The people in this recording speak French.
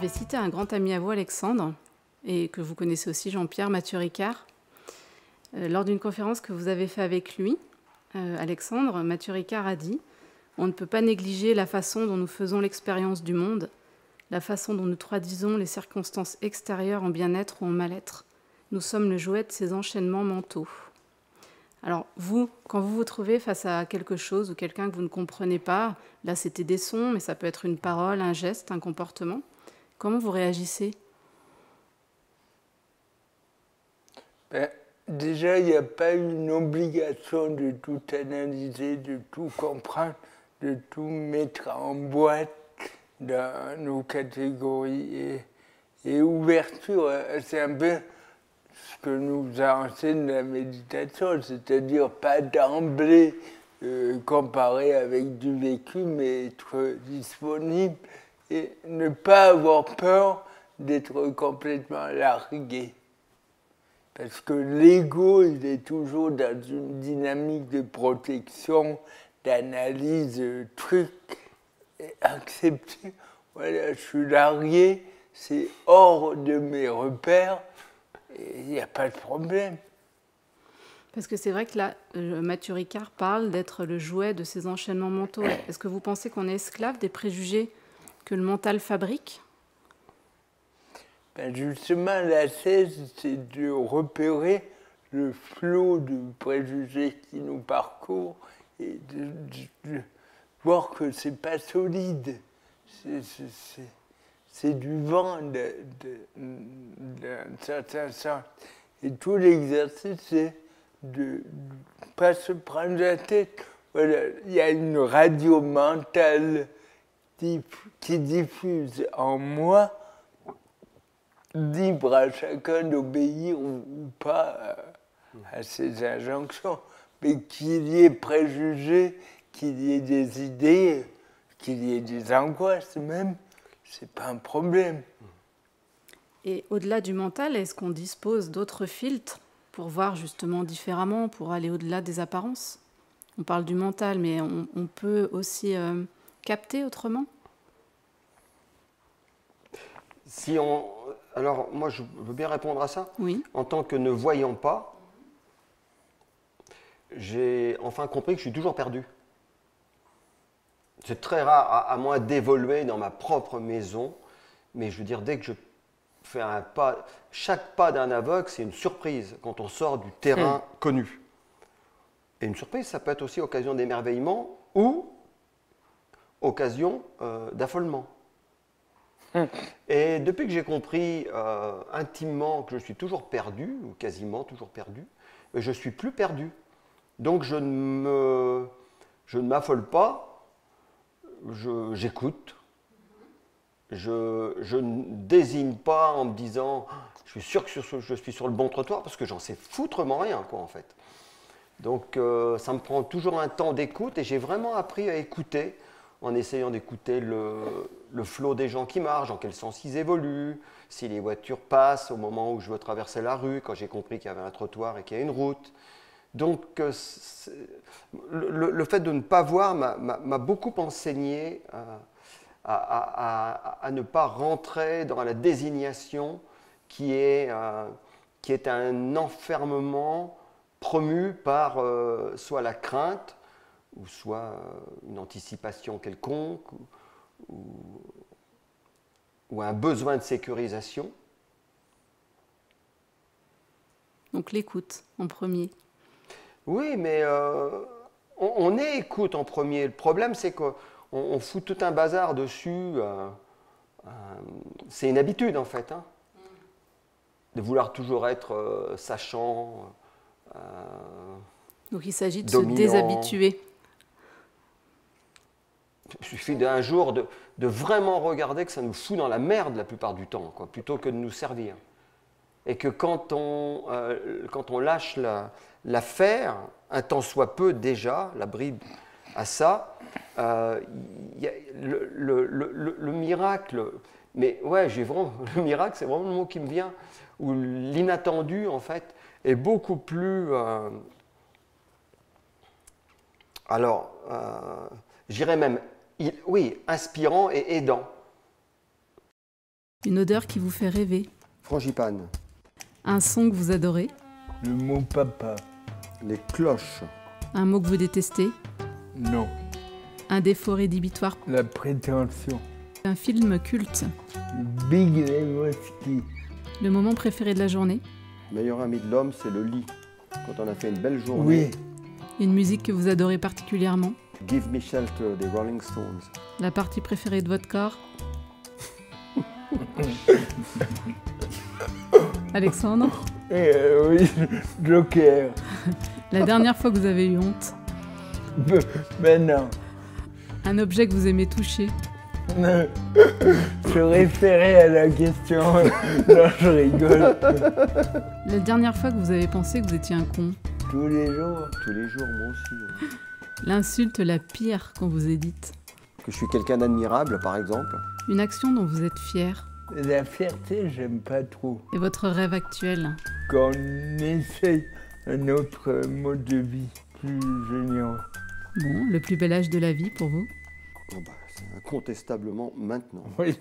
vais citer un grand ami à vous, Alexandre, et que vous connaissez aussi, Jean-Pierre Mathieu Ricard. Lors d'une conférence que vous avez faite avec lui, Alexandre, Mathieu Ricard a dit « On ne peut pas négliger la façon dont nous faisons l'expérience du monde, la façon dont nous traduisons les circonstances extérieures en bien-être ou en mal-être. Nous sommes le jouet de ces enchaînements mentaux. » Alors, vous, quand vous vous trouvez face à quelque chose ou quelqu'un que vous ne comprenez pas, là c'était des sons, mais ça peut être une parole, un geste, un comportement, comment vous réagissez? Déjà, il n'y a pas une obligation de tout analyser, de tout comprendre, de tout mettre en boîte dans nos catégories. Et ouverture, c'est un peu ce que nous enseigne la méditation, c'est-à-dire pas d'emblée comparer avec du vécu, mais être disponible et ne pas avoir peur d'être complètement largué. Parce que l'ego, il est toujours dans une dynamique de protection, d'analyse, truc, et accepter, voilà, je suis largué, c'est hors de mes repères, et il n'y a pas de problème. Parce que c'est vrai que là, Mathieu Ricard parle d'être le jouet de ces enchaînements mentaux. Est-ce que vous pensez qu'on est esclave des préjugés que le mental fabrique? Ben justement, la thèse, c'est de repérer le flot de préjugés qui nous parcourt et de voir que c'est pas solide. C'est du vent d'un certain sens. Et tout l'exercice, c'est de ne pas se prendre la tête. Voilà, il y a une radio mentale qui diffuse en moi, libre à chacun d'obéir ou pas à ces injonctions, mais qu'il y ait préjugés, qu'il y ait des idées, qu'il y ait des angoisses même, c'est pas un problème. Et au-delà du mental, est-ce qu'on dispose d'autres filtres pour voir justement différemment, pour aller au-delà des apparences? On parle du mental, mais on peut aussi capter autrement? Alors, moi, je veux bien répondre à ça. Oui. En tant que ne voyant pas, j'ai enfin compris que je suis toujours perdu. C'est très rare, à moins d'évoluer dans ma propre maison, mais je veux dire, dès que je fais un pas, chaque pas d'un aveugle, c'est une surprise quand on sort du terrain connu. Et une surprise, ça peut être aussi occasion d'émerveillement ou occasion d'affolement. Et depuis que j'ai compris intimement que je suis toujours perdu, ou quasiment toujours perdu, je ne suis plus perdu. Donc je ne m'affole pas, j'écoute. Je ne désigne pas en me disant « je suis sûr que je suis sur le bon trottoir » parce que j'en sais foutrement rien, quoi, en fait. Donc ça me prend toujours un temps d'écoute et j'ai vraiment appris à écouter en essayant d'écouter le flot des gens qui marchent, dans quel sens ils évoluent, si les voitures passent au moment où je veux traverser la rue, quand j'ai compris qu'il y avait un trottoir et qu'il y a une route. Donc le fait de ne pas voir m'a beaucoup enseigné à ne pas rentrer dans la désignation qui est un enfermement promu par soit la crainte, ou soit une anticipation quelconque, ou un besoin de sécurisation. Donc l'écoute en premier. Oui, mais on est écoute en premier. Le problème, c'est qu'on fout tout un bazar dessus. C'est une habitude, en fait, hein, de vouloir toujours être sachant. Donc il s'agit de dominant. se déshabituer. Il suffit d'un jour de vraiment regarder que ça nous fout dans la merde la plupart du temps, quoi, plutôt que de nous servir. Et que quand on lâche l'affaire, un temps soit peu déjà, la bride à ça, le miracle, mais ouais, le miracle, c'est vraiment le mot qui me vient, où l'inattendu, en fait, est beaucoup plus... j'irais même, oui, inspirant et aidant. Une odeur qui vous fait rêver. Frangipane. Un son que vous adorez. Le mot papa. Les cloches. Un mot que vous détestez. Non. Un défaut rédhibitoire. La prétention. Un film culte. Big Lebowski. Le moment préféré de la journée. Meilleur ami de l'homme, c'est le lit. Quand on a fait une belle journée. Oui. Une musique que vous adorez particulièrement. Give Me Shelter des Rolling Stones. La partie préférée de votre corps. Alexandre, Oui, Joker. la dernière fois que vous avez eu honte. Ben non. Un objet que vous aimez toucher. Je référais à la question. Non, je rigole. La dernière fois que vous avez pensé que vous étiez un con. Tous les jours. Tous les jours, moi aussi. L'insulte la pire qu'on vous ait dite. Que je suis quelqu'un d'admirable, par exemple. Une action dont vous êtes fier. La fierté, j'aime pas trop. Et votre rêve actuel. Quand on essaye un autre mode de vie plus généreux. Bon, le plus bel âge de la vie pour vous. Oh bah, c'est incontestablement maintenant. Oui.